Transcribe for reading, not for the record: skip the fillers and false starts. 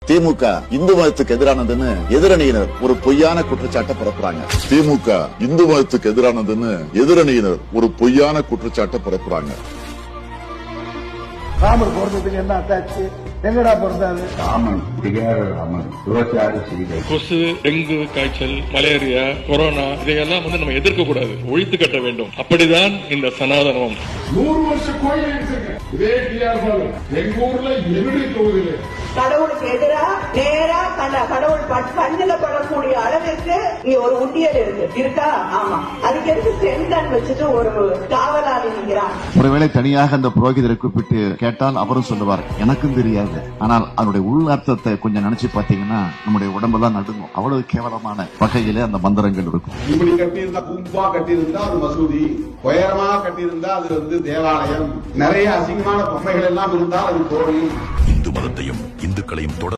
திமுக இந்து மதத்துக்கு எதிரானதுன்னு எதிரணியினர் ஒரு பொய்யான குற்றச்சாட்டை பரப்புறாங்க. திமுக இந்து மதத்துக்கு எதிரானதுன்னு எதிரணியினர் ஒரு பொய்யான குற்றச்சாட்டை பரப்புறாங்க. ராமர் பிறந்ததுக்கு என்ன அட்டாச்சு? எங்கடா பிறந்தாரு? ராமன் திகழ ராமன் 26 செய்தி. கொசு, டெங்கு காய்ச்சல், மலேரியா, கொரோனா இதையெல்லாம் நம்ம எதிர்க்க கூடாது, ஒழித்து கட்ட வேண்டும். அப்படிதான் இந்த சனாதனம். 100 வருஷ கோயில் எடுத்துங்க. இதே டிஆர் பாலு எங்க ஊர்ல எதிரி தொகுதியில கடவுளுக்கு எதிரா நேரா கடவுள் பஞ்சில படக்கூடிய அளவிற்கு இங்க ஒரு உண்டியல் இருக்கா? ஆமா. அதுக்கு எதுக்கு செங்கன் வச்சுட்டு ஒரு காவலாளி நிற்கிறான். ஒருவேளை தனியாக அந்த புரோகிதரை கூப்பிட்டு கேட்டால் அவரும் சொல்லுவார், எனக்கும் தெரியாது. ஆனால் அதனுடைய உள் அர்த்தத்தை கொஞ்சம் நினைச்சு பாத்தீங்கன்னா நம்முடைய உடம்பெல்லாம் நடுங்கும். அவ்வளவு கேவலமான வகையிலே அந்த மந்திரங்கள் இருக்கும். இப்படி கட்டியிருந்தா, கும்பா கட்டியிருந்தா அது மசூதி, உயரமா கட்டியிருந்தா அது தேவாலயம், நிறைய அசிங்கமான பொம்மைகள் எல்லாம் இருந்தால் அது கோவில். இந்து மதத்தையும் இந்துக்களையும் தொடர்